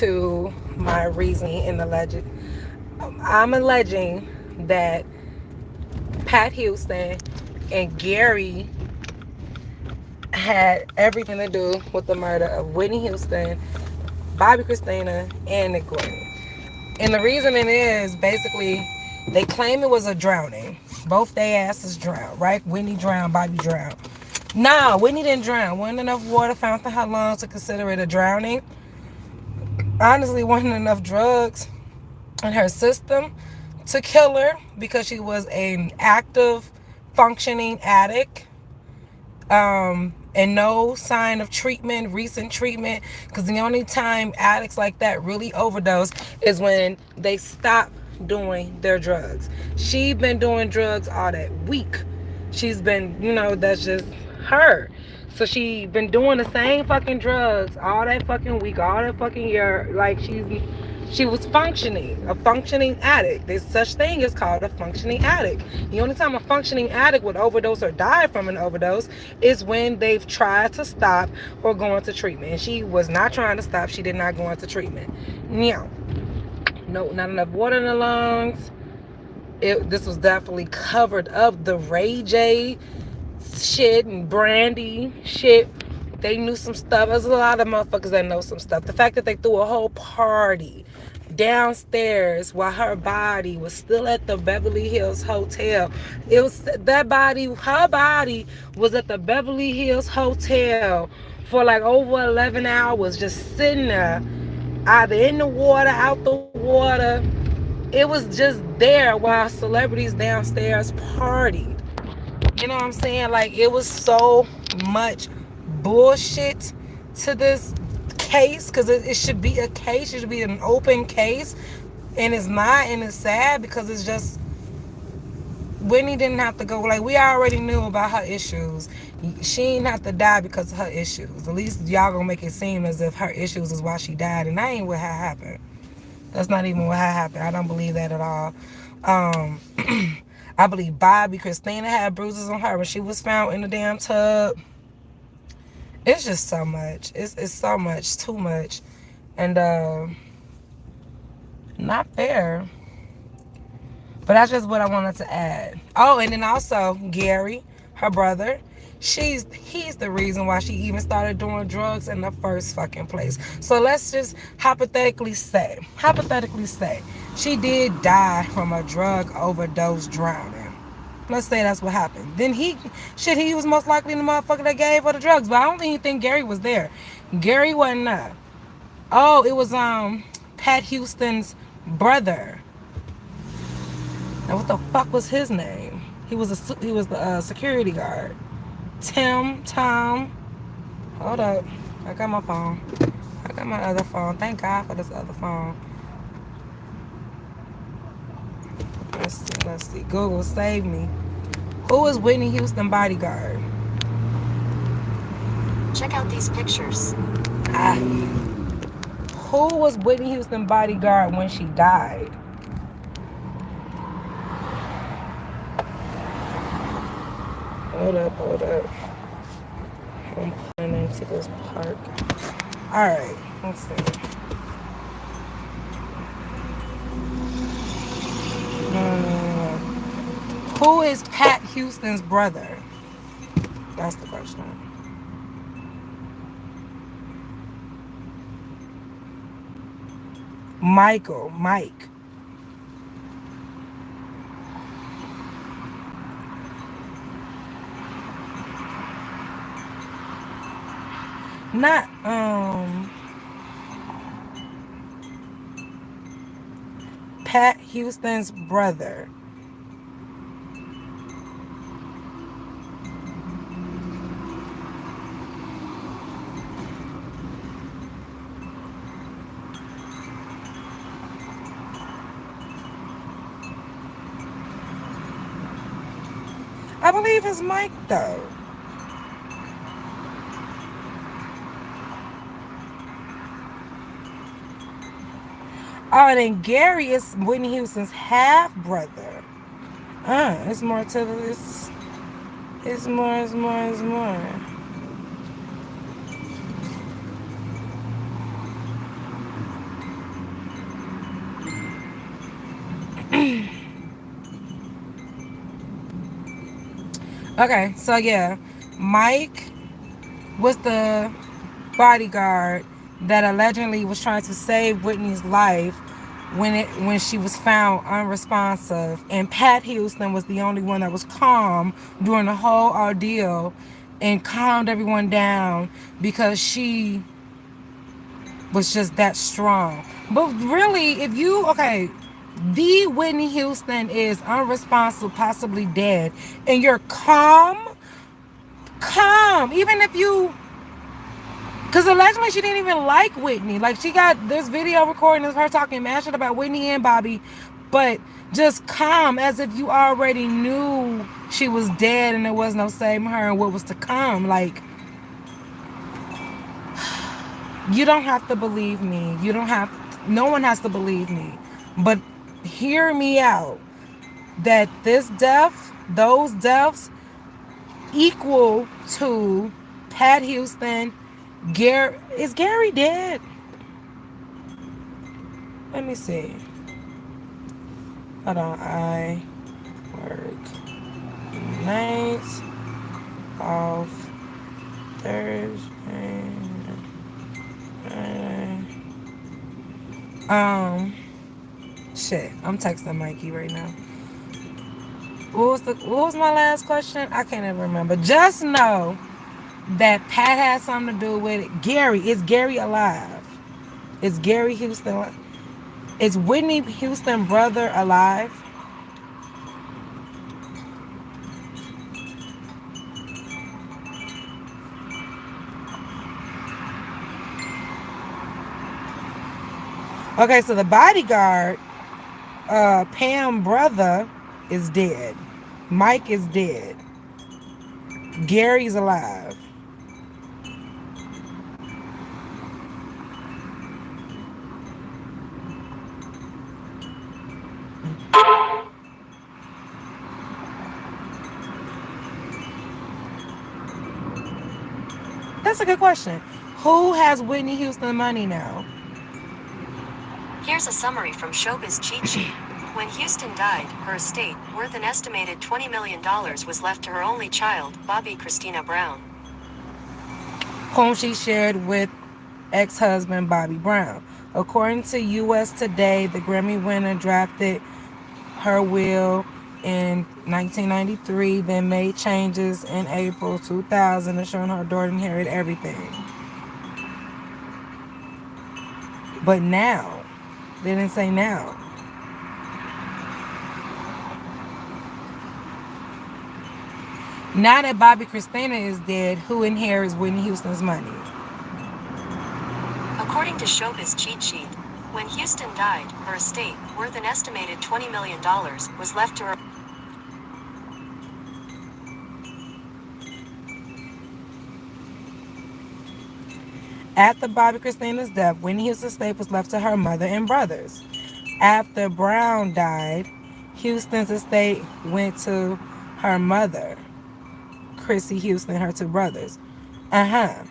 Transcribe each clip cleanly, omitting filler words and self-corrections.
to my reasoning and alleged. I'm alleging that Pat Houston and Gary had everything to do with the murder of Whitney Houston, Bobby Christina, and Nick Gordon. And the reasoning is basically they claim it was a drowning. Both their asses drowned, right? Whitney drowned, Bobby drowned. Nah, Whitney didn't drown. Wasn't enough water found for her lungs to consider it a drowning. Honestly, wasn't enough drugs in her system to kill her because she was an active, functioning addict. And no sign of treatment, recent treatment, because the only time addicts like that really overdose is when they stop doing their drugs. She been doing drugs all that week. She's been, that's just her. So she been doing the same fucking drugs all that fucking week, all that fucking year. Like she was functioning, a functioning addict. There's such thing as called a functioning addict. The only time a functioning addict would overdose or die from an overdose is when they've tried to stop or go into treatment. And she was not trying to stop. She did not go into treatment. No, not enough water in the lungs. This was definitely covered up. The Ray J shit and Brandy shit. They knew some stuff. There's a lot of motherfuckers that know some stuff. The fact that they threw a whole party downstairs while her body was still at the Beverly Hills Hotel. It was that body, her body was at the Beverly Hills Hotel for like over 11 hours, just sitting there, either in the water, out the water. It was just there while celebrities downstairs partied. You know what I'm saying? Like, it was so much bullshit to this case, because it should be a case. It should be an open case. And it's not, and it's sad because it's just, Whitney didn't have to go. Like, we already knew about her issues. She didn't have to die because of her issues. At least y'all gonna make it seem as if her issues is why she died. And that ain't what had happened. That's not even what had happened. I don't believe that at all. I believe Bobby Christina had bruises on her when she was found in the damn tub. It's just so much. It's so much, too much. And not fair. But that's just what I wanted to add. Oh, and then also Gary, her brother. He's the reason why she even started doing drugs in the first fucking place. So let's just hypothetically say she did die from a drug overdose drowning. Let's say that's what happened. Then he was most likely the motherfucker that gave her the drugs. But I don't even think Gary was there. Gary wasn't there. Oh, it was Pat Houston's brother. Now what the fuck was his name? He was the security guard. Tom. Hold up. I got my phone. I got my other phone. Thank God for this other phone. Let's see. Google, save me. Who is Whitney Houston bodyguard? Check out these pictures. Who was Whitney Houston bodyguard when she died? Hold up. I'm pulling into this park. Alright, let's see. Who is Pat Houston's brother? That's the question. Mike. Not Pat Houston's brother. I believe it's Mike though. Oh, then Gary is Whitney Houston's half brother. It's more to this. It's more. Okay, so yeah, Mike was the bodyguard that allegedly was trying to save Whitney's life when she was found unresponsive, and Pat Houston was the only one that was calm during the whole ordeal and calmed everyone down because she was just that strong. But really, if you okay, the Whitney Houston is unresponsive, possibly dead, and you're calm, even if you, because allegedly she didn't even like Whitney. Like, she got this video recording of her talking mad shit about Whitney and Bobby, but just calm as if you already knew she was dead and there was no saving her and what was to come. Like, you don't have to believe me. You don't have, no one has to believe me. But hear me out that this death, those deaths, equal to Pat Houston. Gary, is Gary dead? Let me see. Hold on. I work nights off Thursday. Um, shit. I'm texting Mikey right now. What was my last question? I can't even remember. Just know that Pat had something to do with it. Gary, is Gary alive? Is Gary Houston? Is Whitney Houston brother alive? Okay, so the bodyguard, Pam brother, is dead. Mike is dead. Gary's alive. That's a good question. Who has Whitney Houston money now? Here's a summary from Showbiz cheat sheet. When Houston died, her estate, worth an estimated $20 million, was left to her only child, Bobby Christina Brown, Whom she shared with ex-husband Bobby Brown. According to US Today, the Grammy winner drafted her will in 1993, then made changes in April 2000, ensuring her daughter inherited everything. But now, they didn't say now. Now that Bobby Christina is dead, who inherits Whitney Houston's money? According to Showbiz cheat sheet, when Houston died, her estate, worth an estimated $20 million, was left to her. After Bobby Christina's death, Whitney Houston's estate was left to her mother and brothers. After Brown died, Houston's estate went to her mother, Chrissy Houston, and her two brothers. Uh-huh.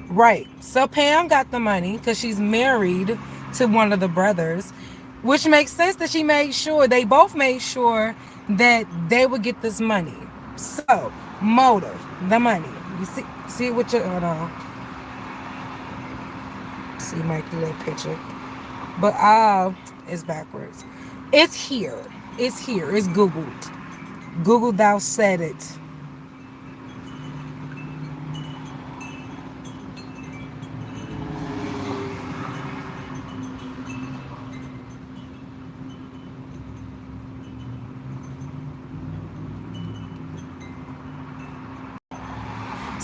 Right. So Pam got the money because she's married to one of the brothers, which makes sense that she made sure, they both made sure that they would get this money. So, motive, the money. You see what you, hold on. See Mikey little picture. But it's backwards. It's here. It's here. It's Googled. Google thou said it.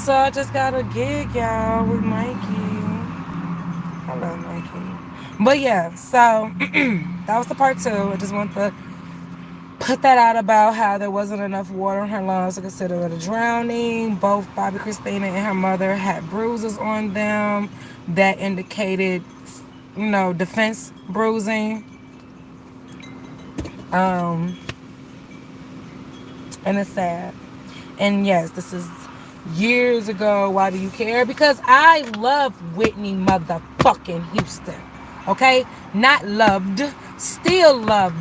So I just got a gig, y'all, with Mikey. I love Mikey. But yeah, so that was the part 2. I just want to put that out about how there wasn't enough water in her lungs to consider it a drowning. Both Bobby Christina and her mother had bruises on them that indicated, defense bruising. Um, and it's sad. And yes, this is years ago. Why do you care? Because I love Whitney motherfucking Houston. Okay? Not loved, still love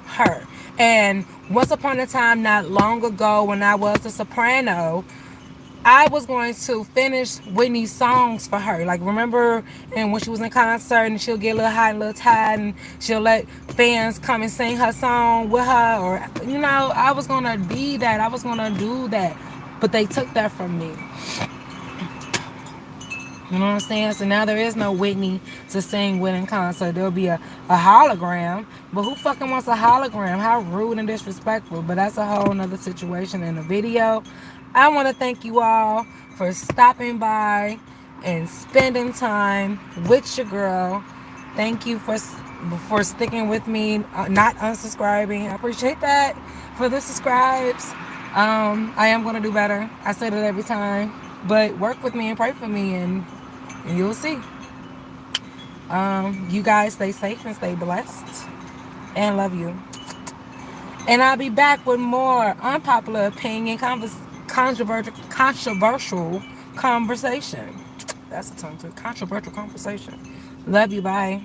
her. And once upon a time, not long ago, when I was a soprano, I was going to finish Whitney's songs for her. Like, remember, and when she was in concert and she'll get a little hot, a little tired, and she'll let fans come and sing her song with her, or, I was going to be that. I was going to do that. But they took that from me. You know what I'm saying? So now there is no Whitney to sing with in concert. There'll be a hologram. But who fucking wants a hologram? How rude and disrespectful. But that's a whole nother situation in the video. I want to thank you all for stopping by and spending time with your girl. Thank you for sticking with me, not unsubscribing. I appreciate that. For the subscribes, I am going to do better. I say that every time. But work with me and pray for me, and you'll see. You guys stay safe and stay blessed. And love you. And I'll be back with more unpopular opinion, controversial conversation. That's a tongue twister. Controversial conversation. Love you. Bye.